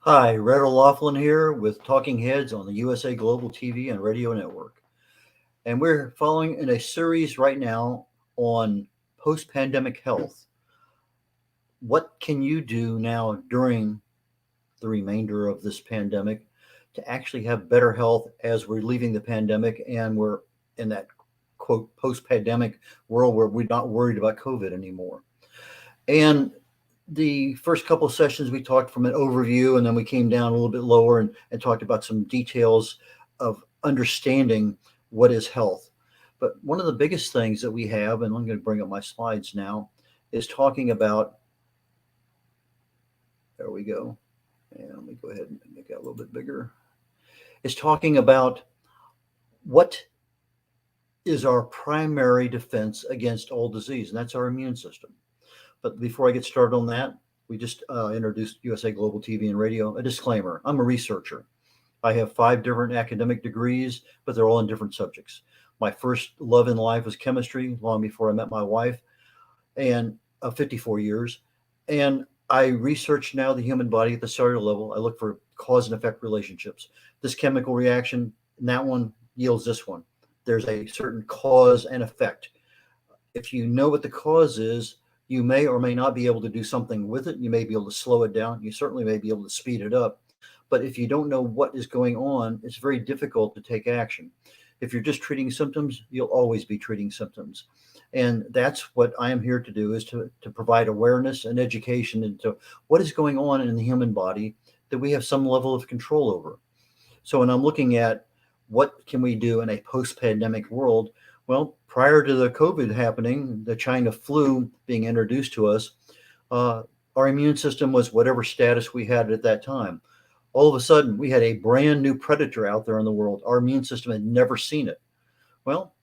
Hi, red.olaughlin here with Talking Heads on the USA Global TV and Radio Network. And we're following in a series right now on post pandemic health. What can you do now during the remainder of this pandemic to actually have better health as we're leaving the pandemic and we're in that quote post pandemic world where we're not worried about COVID anymore? And the first couple of sessions we talked from an overview, and then we came down a little bit lower and talked about some details of understanding what is health. But one of the biggest things that we have, and I'm going to bring up my slides now, is talking about, there we go. And let me go ahead and make that a little bit bigger. Is talking about what is our primary defense against all disease, and that's our immune system. But before I get started on that, we just introduced USA Global TV and Radio. A disclaimer, I'm a researcher. I have 5 different academic degrees, but they're all in different subjects. My first love in life was chemistry, long before I met my wife, and 54 years. And I research now the human body at the cellular level. I look for cause and effect relationships. This chemical reaction, and that one yields this one. There's a certain cause and effect. If you know what the cause is, you may or may not be able to do something with it. You may be able to slow it down. You certainly may be able to speed it up. But if you don't know what is going on, it's very difficult to take action. If you're just treating symptoms, you'll always be treating symptoms. And that's what I am here to do, is to provide awareness and education into what is going on in the human body that we have some level of control over. So when I'm looking at what can we do in a post-pandemic world, well, prior to the COVID happening, the China flu being introduced to us, our immune system was whatever status we had at that time. All of a sudden, we had a brand new predator out there in the world. Our immune system had never seen it. Well,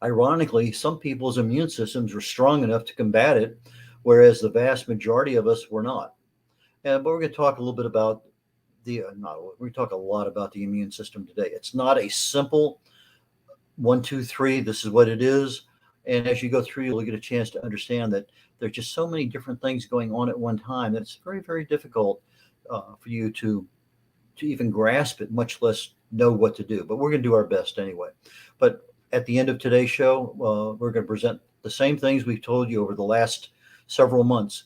ironically, some people's immune systems were strong enough to combat it, whereas the vast majority of us were not. But we're going to talk a little bit about we talk a lot about the immune system today. It's not a simple 1, 2, 3, this is what it is. And as you go through, you'll get a chance to understand that there's just so many different things going on at one time that it's very, very difficult for you to even grasp it, much less know what to do. But we're going to do our best anyway. But at the end of today's show, we're going to present the same things we've told you over the last several months.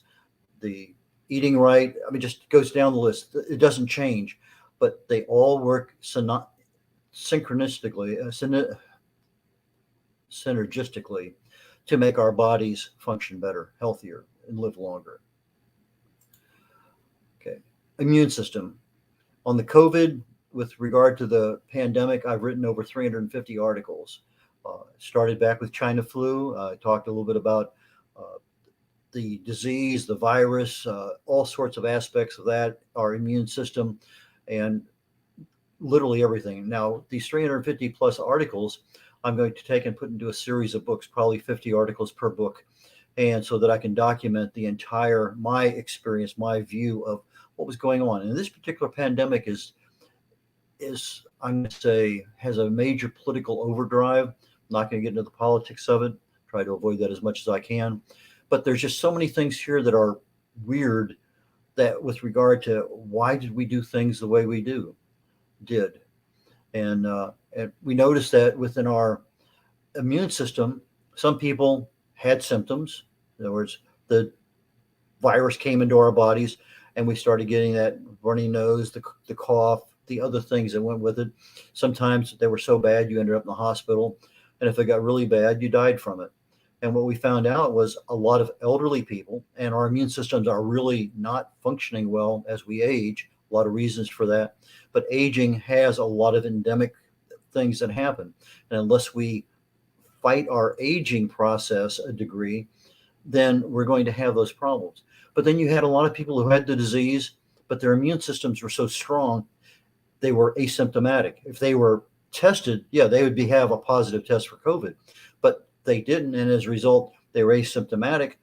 The eating right, I mean, just goes down the list. It doesn't change, but they all work synchronistically, synergistically to make our bodies function better, healthier, and live longer. Okay, immune system. On the COVID, with regard to the pandemic, I've written over 350 articles. Started back with China flu. I talked a little bit about the disease, the virus, all sorts of aspects of that, our immune system, and literally everything. Now, these 350 plus articles, I'm going to take and put into a series of books, probably 50 articles per book. And so that I can document the entire, my experience, my view of what was going on. And this particular pandemic is I'm going to say, has a major political overdrive. I'm not going to get into the politics of it, try to avoid that as much as I can. But there's just so many things here that are weird, that with regard to why did we do things the way we did. And we noticed that within our immune system, some people had symptoms. In other words, the virus came into our bodies and we started getting that runny nose, the cough, the other things that went with it. Sometimes they were so bad you ended up in the hospital. And if it got really bad, you died from it. And what we found out was a lot of elderly people, and our immune systems are really not functioning well as we age. A lot of reasons for that. But aging has a lot of endemic things that happen. And unless we fight our aging process a degree, then we're going to have those problems. But then you had a lot of people who had the disease, but their immune systems were so strong, they were asymptomatic. If they were tested, yeah, they would have a positive test for COVID, but they didn't. And as a result, they were asymptomatic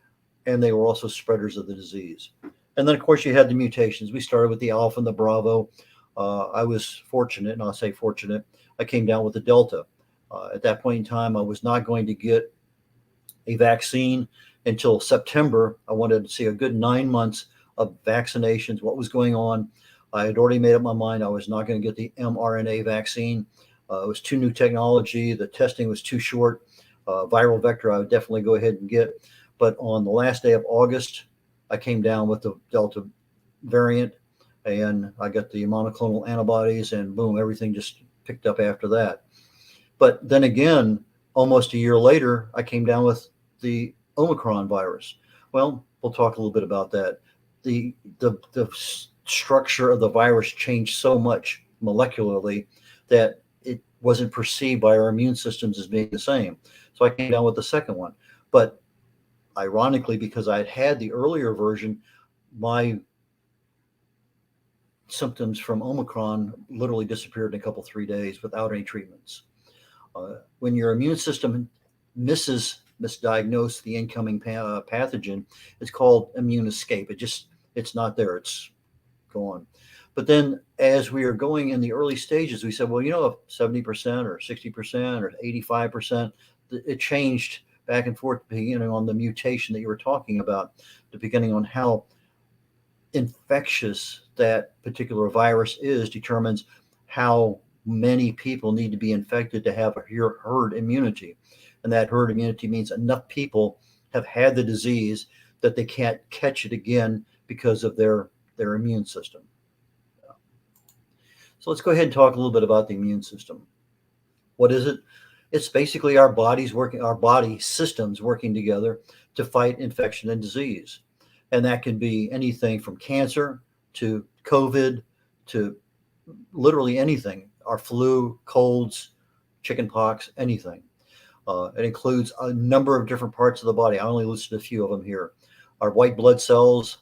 and they were also spreaders of the disease. And then, of course, you had the mutations. We started with the Alpha and the Bravo. I was fortunate, and I'll say fortunate, I came down with the Delta. At that point in time, I was not going to get a vaccine until September. I wanted to see a good 9 months of vaccinations, what was going on. I had already made up my mind I was not going to get the mRNA vaccine. It was too new technology. The testing was too short. Viral vector I would definitely go ahead and get. But on the last day of August, I came down with the Delta variant, and I got the monoclonal antibodies, and boom, everything just picked up after that. But then again, almost a year later, I came down with the Omicron virus. Well, we'll talk a little bit about that. The structure of the virus changed so much molecularly that it wasn't perceived by our immune systems as being the same. So I came down with the second one. But ironically, because I had had the earlier version, my symptoms from Omicron literally disappeared in a couple, 3 days without any treatments. When your immune system misdiagnose the incoming pathogen, it's called immune escape. It's not there. It's gone. But then as we are going in the early stages, we said, well, if 70% or 60% or 85%, it changed back and forth depending on the mutation that you were talking about, depending on how infectious that particular virus is determines how many people need to be infected to have a herd immunity. And that herd immunity means enough people have had the disease that they can't catch it again because of their immune system. So let's go ahead and talk a little bit about the immune system. What is it? It's basically our body systems working together to fight infection and disease. And that can be anything from cancer to COVID to literally anything, our flu, colds, chickenpox, anything. It includes a number of different parts of the body. I only listed a few of them here. Our white blood cells,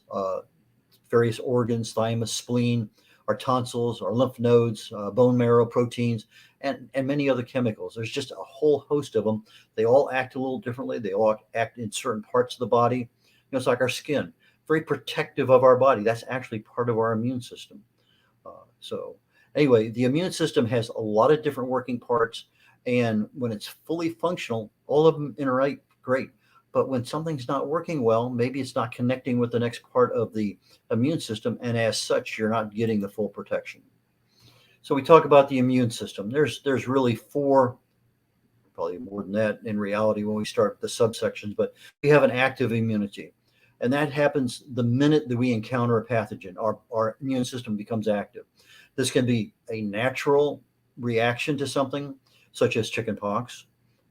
various organs, thymus, spleen, our tonsils, our lymph nodes, bone marrow, proteins, and many other chemicals. There's just a whole host of them. They all act a little differently. They all act in certain parts of the body. It's like our skin, very protective of our body. That's actually part of our immune system. So anyway, the immune system has a lot of different working parts. And when it's fully functional, all of them interact great. But when something's not working well, maybe it's not connecting with the next part of the immune system. And as such, you're not getting the full protection. So we talk about the immune system. There's really four, probably more than that in reality when we start the subsections, but we have an active immunity. And that happens the minute that we encounter a pathogen. Our immune system becomes active. This can be a natural reaction to something, such as chickenpox,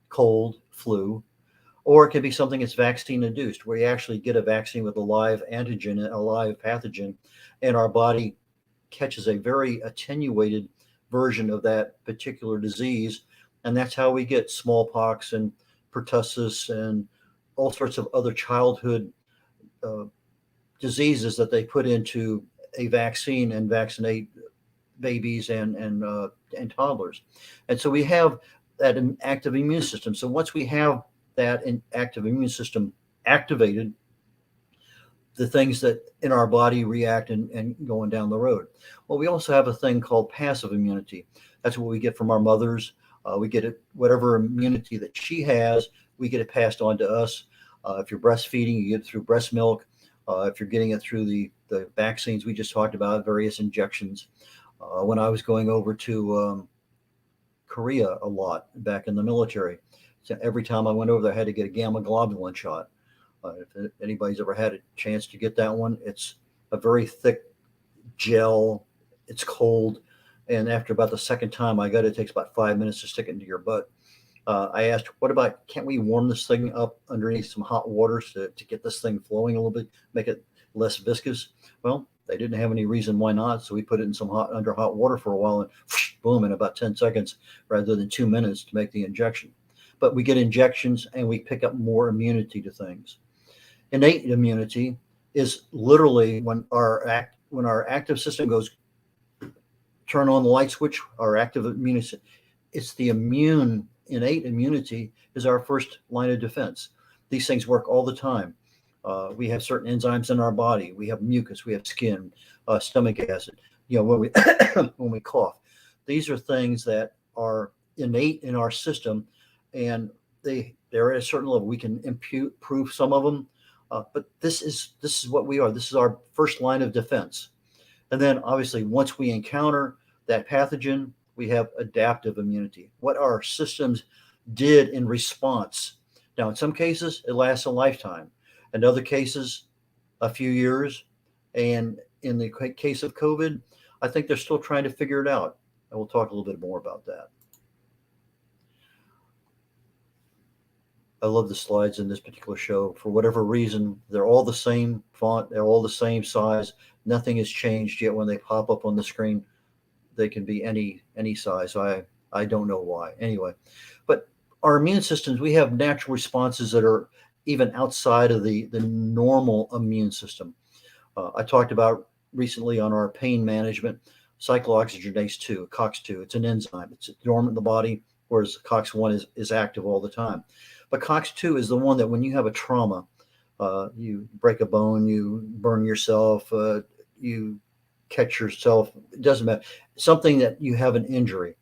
cold, flu, or it can be something that's vaccine induced, where you actually get a vaccine with a live antigen, a live pathogen, and our body catches a very attenuated version of that particular disease. And that's how we get smallpox and pertussis and all sorts of other childhood diseases that they put into a vaccine and vaccinate babies and toddlers. And so we have that active immune system. So once we have that active immune system activated, the things that in our body react and going down the road. Well, we also have a thing called passive immunity. That's what we get from our mothers. We get it, whatever immunity that she has, we get it passed on to us. If you're breastfeeding, you get it through breast milk. If you're getting it through the vaccines we just talked about, various injections. When I was going over to Korea a lot back in the military, so every time I went over there, I had to get a gamma globulin shot. If anybody's ever had a chance to get that one, it's a very thick gel. It's cold. And after about the second time I got it, it takes about 5 minutes to stick it into your butt. I asked, what about, can't we warm this thing up underneath some hot water to get this thing flowing a little bit, make it less viscous? Well, they didn't have any reason why not. So we put it in some under hot water for a while and boom, in about 10 seconds rather than 2 minutes to make the injection. But we get injections and we pick up more immunity to things. Innate immunity is literally when our active system goes, turn on the light switch, our active immunity, it's the innate immunity is our first line of defense. These things work all the time. We have certain enzymes in our body. We have mucus, we have skin, stomach acid. When we when we cough, these are things that are innate in our system, and they're at a certain level. We can improve some of them, but this is what we are. This is our first line of defense. And then obviously, once we encounter that pathogen, we have adaptive immunity. What our systems did in response. Now, in some cases, it lasts a lifetime. In other cases, a few years. And in the case of COVID, I think they're still trying to figure it out. And we'll talk a little bit more about that. I love the slides in this particular show. For whatever reason, they're all the same font, they're all the same size. Nothing has changed yet. When they pop up on the screen, they can be any size. I don't know why. Anyway, but our immune systems, we have natural responses that are even outside of the normal immune system. I talked about recently on our pain management, cyclooxygenase 2, COX-2. It's an enzyme. It's dormant in the body, whereas COX-1 is active all the time. But COX-2 is the one that when you have a trauma, you break a bone, you burn yourself, you catch yourself, it doesn't matter, something that you have an injury.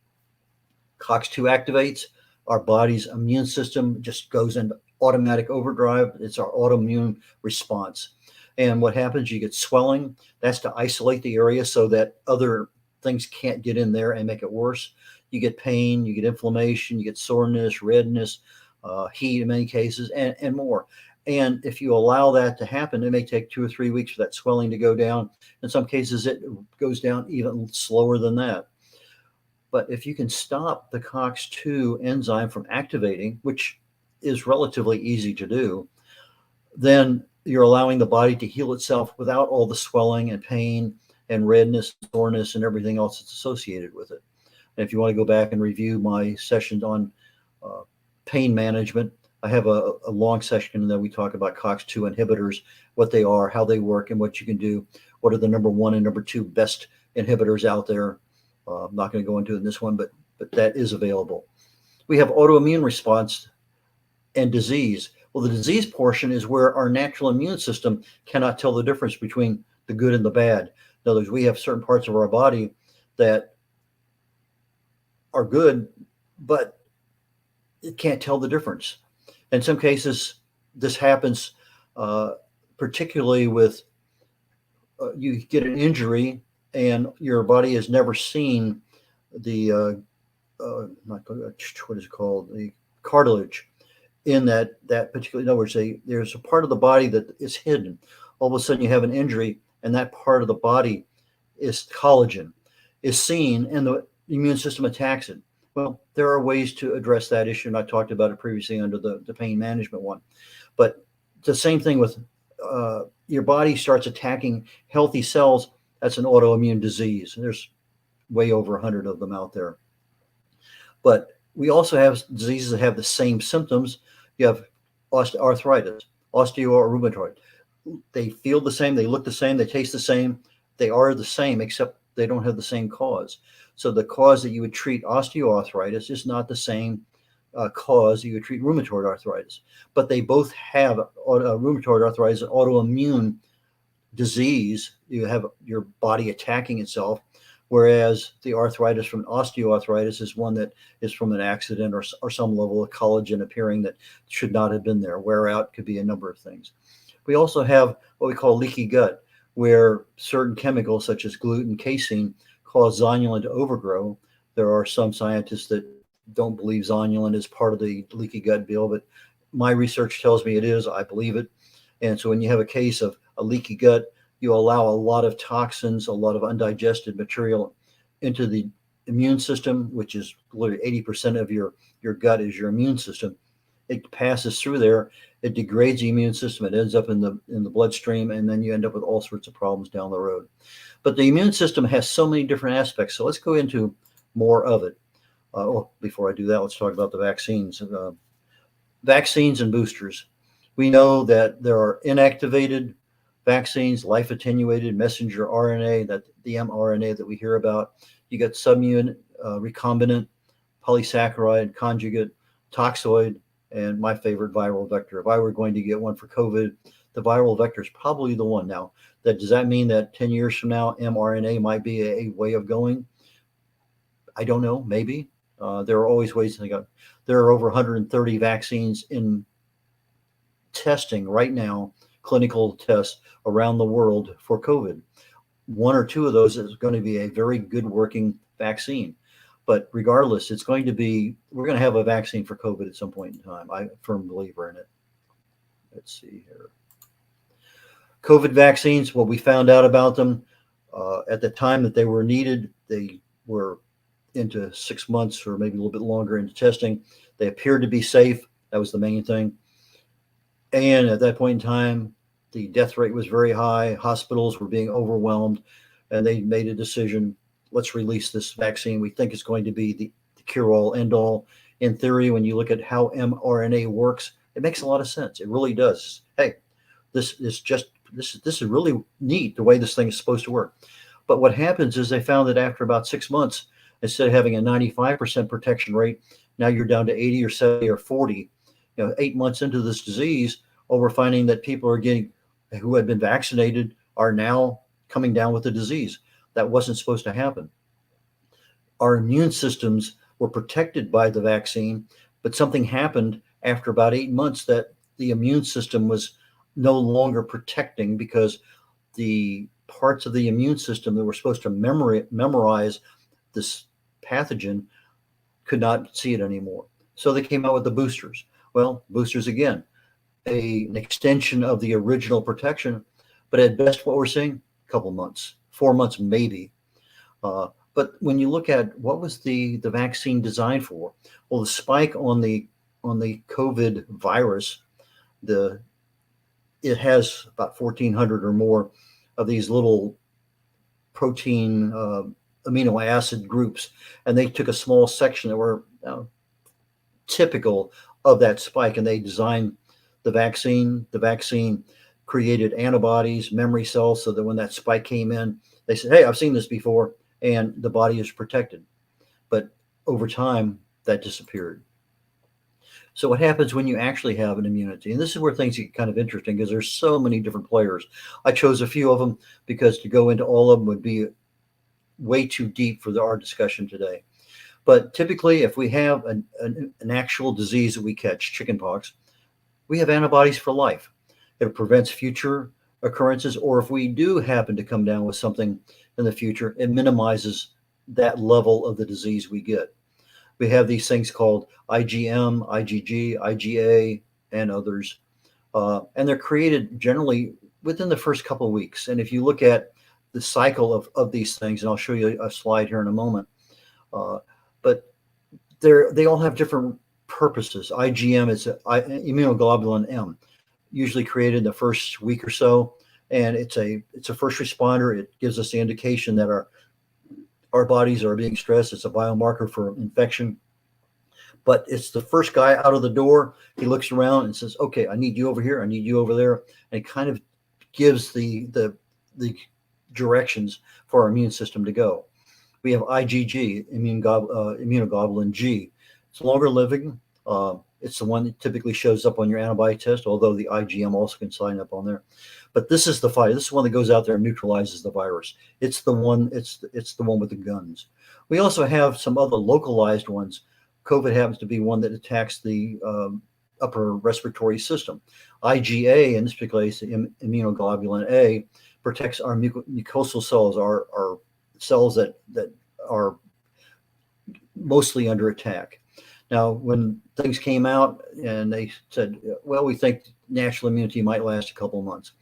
COX-2 activates, our body's immune system just goes into automatic overdrive. It's our autoimmune response. And what happens, you get swelling. That's to isolate the area so that other things can't get in there and make it worse. You get pain, you get inflammation, you get soreness, redness, heat in many cases, and more. And if you allow that to happen, it may take 2 or 3 weeks for that swelling to go down. In some cases, it goes down even slower than that. But if you can stop the COX-2 enzyme from activating, which is relatively easy to do, then you're allowing the body to heal itself without all the swelling and pain and redness, soreness, and everything else that's associated with it. And if you want to go back and review my sessions on pain management, I have a long session that we talk about COX-2 inhibitors, what they are, how they work, and what you can do. What are the number 1 and number 2 best inhibitors out there? I'm not going to go into it in this one, but that is available. We have autoimmune response and disease. Well, the disease portion is where our natural immune system cannot tell the difference between the good and the bad. In other words, we have certain parts of our body that are good, but it can't tell the difference. In some cases, this happens particularly with you get an injury and your body has never seen the what is it called, the cartilage in that particular. In other words, there's a part of the body that is hidden. All of a sudden, you have an injury, and that part of the body is collagen is seen, and the immune system attacks it. Well, there are ways to address that issue, and I talked about it previously under the pain management one. But the same thing with your body starts attacking healthy cells. That's an autoimmune disease. There's way over 100 of them out there. But we also have diseases that have the same symptoms. You have arthritis, osteo or rheumatoid. They feel the same, they look the same, they taste the same. They are the same, except they don't have the same cause. So the cause that you would treat osteoarthritis is not the same cause you would treat rheumatoid arthritis. But they both have rheumatoid arthritis, an autoimmune disease. You have your body attacking itself, whereas the arthritis from osteoarthritis is one that is from an accident or some level of collagen appearing that should not have been there. Wear out could be a number of things. We also have what we call leaky gut, where certain chemicals such as gluten, casein cause zonulin to overgrow. There are some scientists that don't believe zonulin is part of the leaky gut bill, but my research tells me it is. I believe it. And so when you have a case of a leaky gut, you allow a lot of toxins, a lot of undigested material into the immune system, which is literally 80% of your gut is your immune system. It passes through there, it degrades the immune system, it ends up in the bloodstream, and then you end up with all sorts of problems down the road. But the immune system has so many different aspects. So let's go into more of it. Before I do that, let's talk about the vaccines. Vaccines and boosters. We know that there are inactivated vaccines, life attenuated messenger RNA, that the mRNA that we hear about. You got subunit, recombinant, polysaccharide, conjugate, toxoid, and my favorite, viral vector. If I were going to get one for COVID, the viral vector is probably the one. Now, does that mean that 10 years from now, mRNA might be a way of going? I don't know, maybe. There are always ways to think of. There are over 130 vaccines in testing right now, clinical tests around the world for COVID. one or two of those is going to be a very good working vaccine. But regardless, we're going to have a vaccine for COVID at some point in time. I'm a firm believer in it. Let's see here. COVID vaccines, what we found out about them at the time that they were needed, they were into 6 months or maybe a little bit longer into testing. They appeared to be safe. That was the main thing. And at that point in time, the death rate was very high. Hospitals were being overwhelmed, and they made a decision. Let's release this vaccine. We think it's going to be the cure-all, end-all. In theory, when you look at how mRNA works, it makes a lot of sense. It really does. Hey, this is really neat the way this thing is supposed to work. But what happens is they found that after about 6 months, instead of having a 95% protection rate, now you're down to 80 or 70 or 40. 8 months into this disease, we're finding that people who had been vaccinated are now coming down with the disease. That wasn't supposed to happen. Our immune systems were protected by the vaccine, but something happened after about 8 months that the immune system was no longer protecting, because the parts of the immune system that were supposed to memorize this pathogen could not see it anymore. So they came out with the boosters. Well, boosters, again, an extension of the original protection, but at best what we're seeing, a couple months, 4 months maybe. But when you look at what was the vaccine designed for, well, the spike on the COVID virus, it has about 1,400 or more of these little protein amino acid groups, and they took a small section that were typical of that spike, and they designed the vaccine. The vaccine created antibodies, memory cells, so that when that spike came in, they said, hey, I've seen this before, and the body is protected. But over time, that disappeared. So what happens when you actually have an immunity? And this is where things get kind of interesting, because there's so many different players. I chose a few of them because to go into all of them would be way too deep for our discussion today. But typically, if we have an actual disease that we catch, chickenpox, we have antibodies for life. It prevents future occurrences, or if we do happen to come down with something in the future, it minimizes that level of the disease we get. We have these things called IgM, IgG, IgA, and others. And they're created generally within the first couple of weeks. And if you look at the cycle of these things, and I'll show you a slide here in a moment, but they all have different purposes. IgM is immunoglobulin M, usually created in the first week or so, and it's a first responder. It gives us the indication that our bodies are being stressed. It's a biomarker for infection. But it's the first guy out of the door. He looks around and says, okay, I need you over here. I need you over there. And it kind of gives the directions for our immune system to go. We have IgG, immunoglobulin G. It's longer living. It's the one that typically shows up on your antibody test, although the IgM also can sign up on there. But this is the fight. This is the one that goes out there and neutralizes the virus. It's the one. It's the one with the guns. We also have some other localized ones. COVID happens to be one that attacks the upper respiratory system. IgA, in this particular case, immunoglobulin A, protects our mucosal cells, our cells that are mostly under attack. Now, when things came out and they said, well, we think natural immunity might last a couple of months.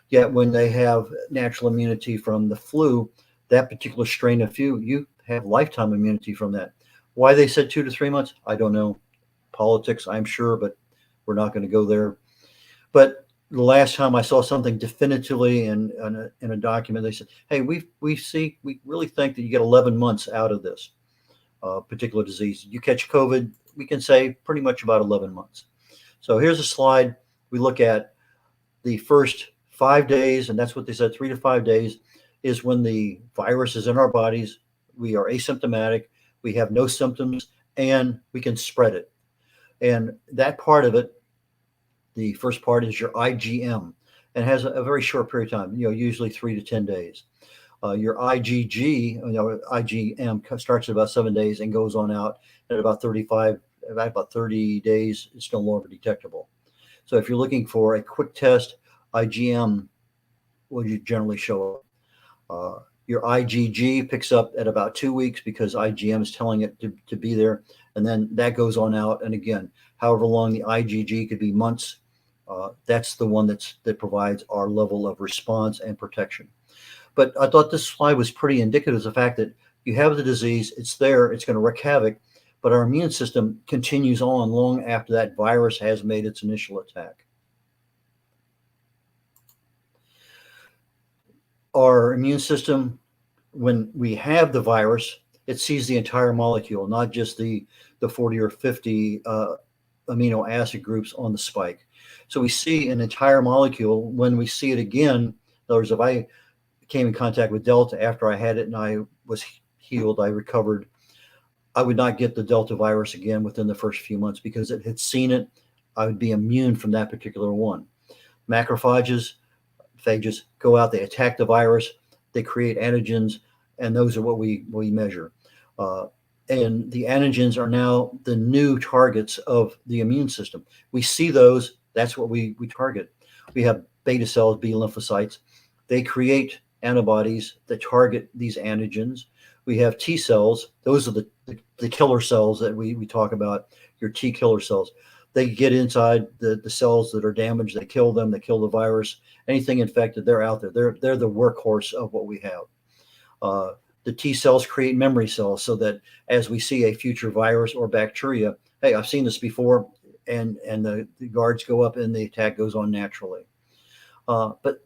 Yet when they have natural immunity from the flu, that particular strain of flu, you have lifetime immunity from that. Why they said 2 to 3 months, I don't know. Politics, I'm sure, but we're not going to go there. But the last time I saw something definitively in a document, they said, hey, we really think that you get 11 months out of this particular disease. You catch COVID, we can say pretty much about 11 months. So here's a slide. We look at the first 5 days, and that's what they said, 3 to 5 days is when the virus is in our bodies. We are asymptomatic, we have no symptoms, and we can spread it. And that part of it, the first part is your IgM, and has a very short period of time, usually 3 to 10 days. Your IgG, IgM starts at about 7 days and goes on out at about 30 days, it's no longer detectable. So if you're looking for a quick test, IgM will generally show up. Your IgG picks up at about 2 weeks because IgM is telling it to be there. And then that goes on out. And again, however long the IgG could be months, that's the one that provides our level of response and protection. But I thought this slide was pretty indicative of the fact that you have the disease, it's there, it's going to wreak havoc, but our immune system continues on long after that virus has made its initial attack. Our immune system, when we have the virus, it sees the entire molecule, not just the 40 or 50 amino acid groups on the spike. So we see an entire molecule. When we see it again, in other words, if I came in contact with Delta after I had it and I was healed, I recovered, I would not get the Delta virus again within the first few months because it had seen it. I would be immune from that particular one. Macrophages, phages go out, they attack the virus, they create antigens, and those are what we measure. And the antigens are now the new targets of the immune system. We see those, that's what we target. We have beta cells, B lymphocytes. They create antibodies that target these antigens. We have T cells. Those are the killer cells that we talk about, your T killer cells. They get inside the cells that are damaged. They kill them. They kill the virus. Anything infected, they're out there. They're the workhorse of what we have. The T cells create memory cells so that as we see a future virus or bacteria, hey, I've seen this before, and the guards go up and the attack goes on naturally. But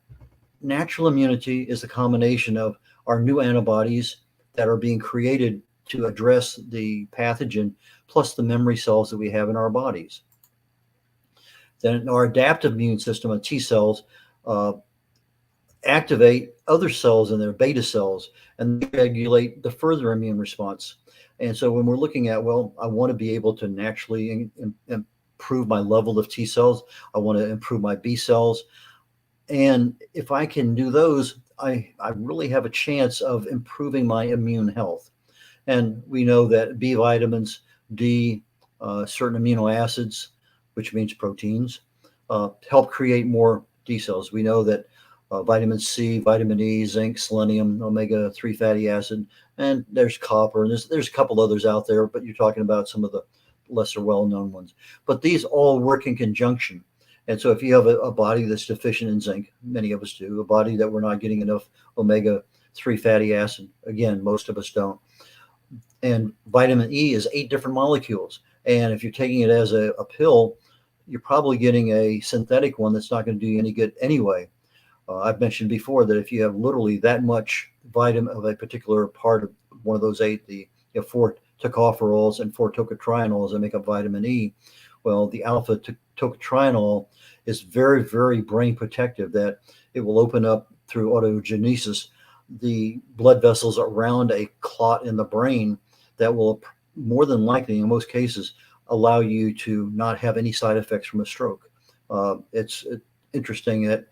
natural immunity is the combination of our new antibodies that are being created to address the pathogen, plus the memory cells that we have in our bodies. Then our adaptive immune system of T cells activate other cells in their beta cells and regulate the further immune response. And so when we're looking at, well, I want to be able to naturally improve my level of T cells, I want to improve my B cells. And if I can do those, I really have a chance of improving my immune health. And we know that B vitamins, D, certain amino acids, which means proteins, help create more D cells. We know that vitamin C, vitamin E, zinc, selenium, omega-3 fatty acid, and there's copper, and there's a couple others out there, but you're talking about some of the lesser well-known ones. But these all work in conjunction. And so if you have a body that's deficient in zinc, many of us do, a body that we're not getting enough omega-3 fatty acid, again, most of us don't. And vitamin E is 8 different molecules. And if you're taking it as a pill, you're probably getting a synthetic one that's not going to do you any good anyway. I've mentioned before that if you have literally that much vitamin of a particular part of one of those 8, you have 4 tocopherols and 4 tocotrienols that make up vitamin E. Well, the alpha tocotrienol is very, very brain protective, that it will open up through autogenesis the blood vessels around a clot in the brain that will more than likely, in most cases, allow you to not have any side effects from a stroke. It's interesting that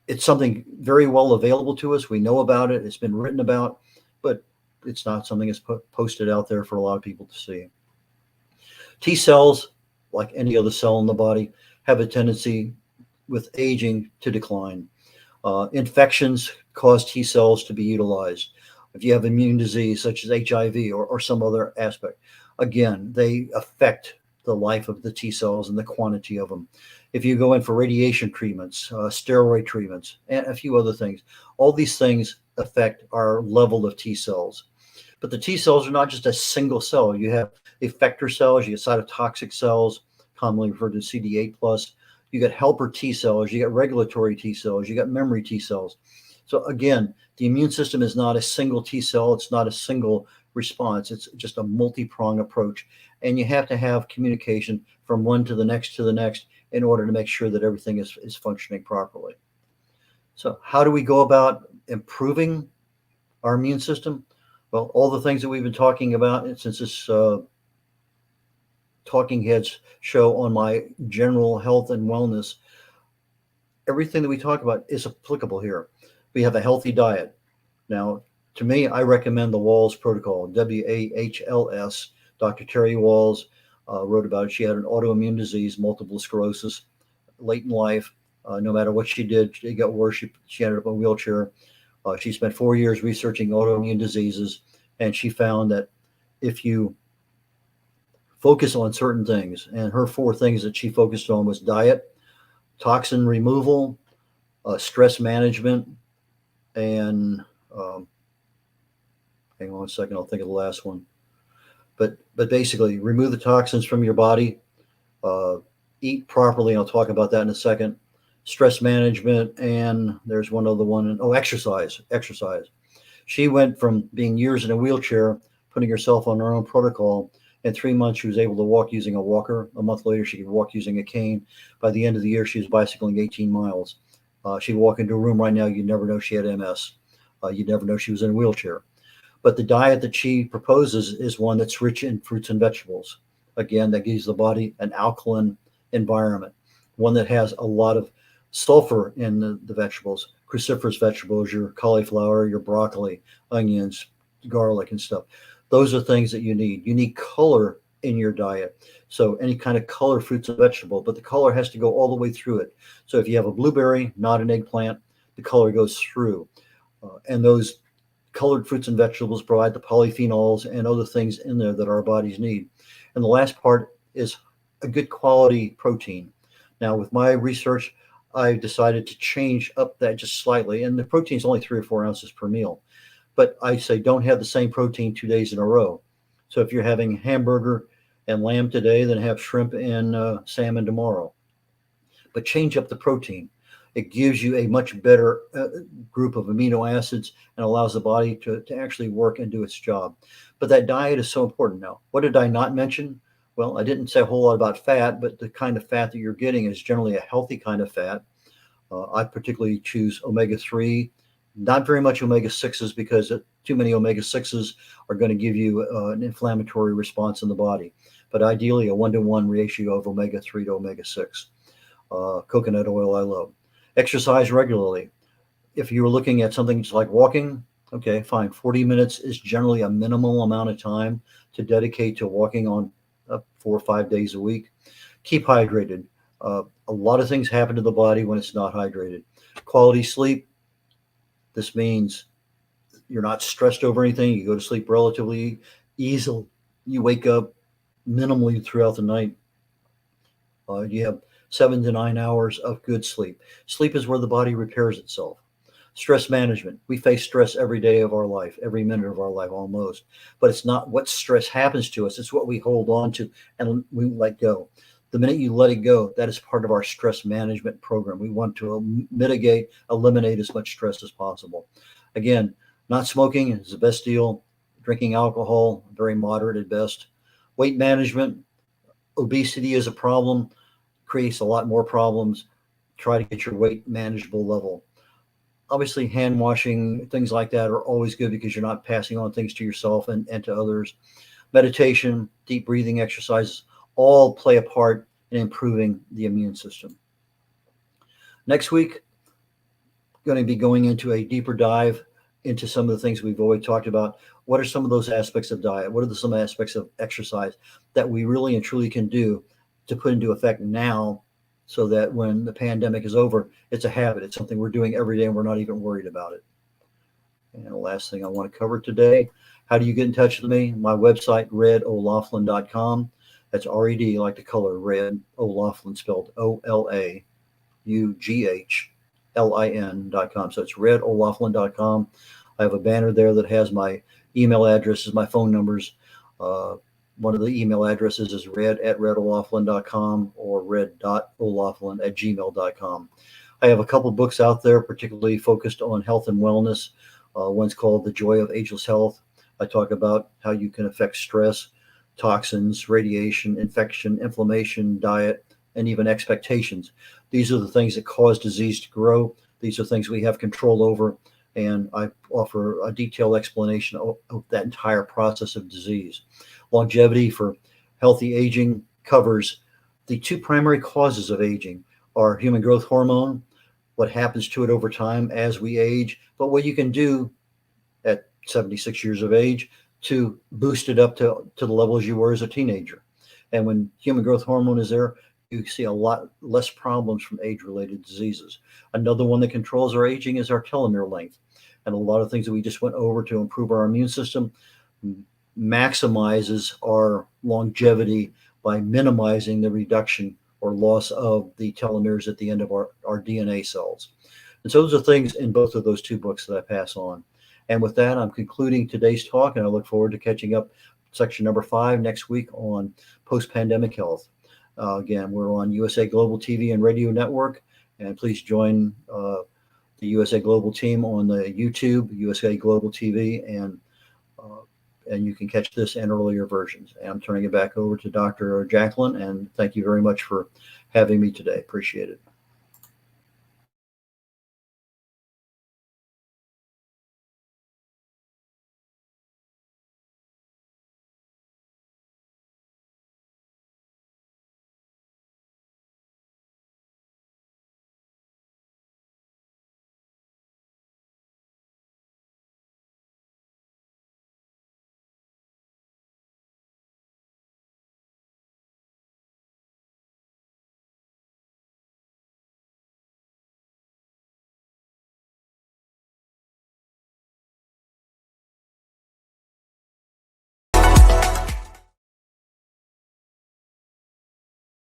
it's something very well available to us. We know about it. It's been written about, but it's not something that's posted out there for a lot of people to see. T cells, like any other cell in the body, have a tendency with aging to decline. Infections cause T cells to be utilized. If you have immune disease such as HIV or some other aspect, again, they affect the life of the T cells and the quantity of them. If you go in for radiation treatments, steroid treatments, and a few other things, all these things affect our level of T cells. But the T cells are not just a single cell. You have effector cells, you get cytotoxic cells, commonly referred to CD8+. You got helper T cells, you got regulatory T cells, you got memory T cells. So again, the immune system is not a single T cell. It's not a single response. It's just a multi-pronged approach. And you have to have communication from one to the next in order to make sure that everything is functioning properly. So how do we go about improving our immune system? Well, all the things that we've been talking about, and since this Talking Heads show on my general health and wellness, everything that we talk about is applicable here. We have a healthy diet. Now, to me, I recommend the Walls Protocol, WAHLS. Dr. Terry Walls wrote about it. She had an autoimmune disease, multiple sclerosis, late in life. No matter what she did, it got worse. She ended up in a wheelchair. She spent 4 years researching autoimmune diseases, and she found that if you focus on certain things, and her 4 things that she focused on was diet, toxin removal, stress management, and hang on a second, I'll think of the last one. But basically, remove the toxins from your body, eat properly. I'll talk about that in a second. Stress management, and there's one other one. Exercise. She went from being years in a wheelchair, putting herself on her own protocol. In 3 months, she was able to walk using a walker. A month later, she could walk using a cane. By the end of the year, she was bicycling 18 miles. She'd walk into a room right now, you'd never know she had MS. You'd never know she was in a wheelchair. But the diet that she proposes is one that's rich in fruits and vegetables. Again, that gives the body an alkaline environment, one that has a lot of sulfur in the vegetables, cruciferous vegetables, your cauliflower, your broccoli, onions, garlic, and stuff. Those are things that you need. You need color in your diet. So any kind of color, fruits and vegetable, but the color has to go all the way through it. So if you have a blueberry, not an eggplant, the color goes through. And those colored fruits and vegetables provide the polyphenols and other things in there that our bodies need. And the last part is a good quality protein. Now, with my research, I decided to change up that just slightly. And the protein is only 3 or 4 ounces per meal. But I say don't have the same protein 2 days in a row. So if you're having hamburger and lamb today, then have shrimp and salmon tomorrow. But change up the protein. It gives you a much better group of amino acids and allows the body to actually work and do its job. But that diet is so important now. What did I not mention? Well, I didn't say a whole lot about fat, but the kind of fat that you're getting is generally a healthy kind of fat. I particularly choose omega-3, not very much omega-6s, because too many omega-6s are going to give you an inflammatory response in the body. But ideally, a 1-to-1 ratio of omega-3 to omega-6. Coconut oil I love. Exercise regularly. If you were looking at something just like walking, okay, fine. 40 minutes is generally a minimal amount of time to dedicate to walking on 4 or 5 days a week. Keep hydrated. A lot of things happen to the body when it's not hydrated. Quality sleep. This means you're not stressed over anything. You go to sleep relatively easily. You wake up minimally throughout the night. You have 7 to 9 hours of good sleep. Sleep is where the body repairs itself. Stress management. We face stress every day of our life, every minute of our life almost. But it's not what stress happens to us. It's what we hold on to and we let go. The minute you let it go, that is part of our stress management program. We want to mitigate, eliminate as much stress as possible. Again, not smoking is the best deal. Drinking alcohol, very moderate at best. Weight management. Obesity is a problem. Creates a lot more problems. Try to get your weight manageable level. Obviously, hand washing, things like that are always good because you're not passing on things to yourself and to others. Meditation, deep breathing exercises, all play a part in improving the immune system. Next week, going to be going into a deeper dive into some of the things we've already talked about. What are some of those aspects of diet? What are some aspects of exercise that we really and truly can do to put into effect now so that when the pandemic is over, it's a habit. It's something we're doing every day and we're not even worried about it. And the last thing I want to cover today, how do you get in touch with me? My website, red.olaughlin.com. That's R-E-D, like the color, red, O'Laughlin, spelled OLAUGHLIN.com. So it's red.olaughlin.com. I have a banner there that has my email addresses, my phone numbers. One of the email addresses is red@red.olaughlin.com or red.olaughlin@gmail.com. I have a couple of books out there, particularly focused on health and wellness. One's called The Joy of Ageless Health. I talk about how you can affect stress, toxins, radiation, infection, inflammation, diet, and even expectations. These are the things that cause disease to grow. These are things we have control over. And I offer a detailed explanation of that entire process of disease. Longevity for healthy aging covers the 2 primary causes of aging are human growth hormone, what happens to it over time as we age, but what you can do at 76 years of age to boost it up to the levels you were as a teenager. And when human growth hormone is there, you see a lot less problems from age-related diseases. Another one that controls our aging is our telomere length. and a lot of things that we just went over to improve our immune system maximizes our longevity by minimizing the reduction or loss of the telomeres at the end of our DNA cells. And so those are things in both of those two books that I pass on. And with that, I'm concluding today's talk, and I look forward to catching up section number 5 next week on post-pandemic health. Again, we're on USA Global TV and Radio Network, and please join the USA Global team on the YouTube, USA Global TV, and you can catch this and earlier versions. And I'm turning it back over to Dr. Jacqueline, and thank you very much for having me today. Appreciate it.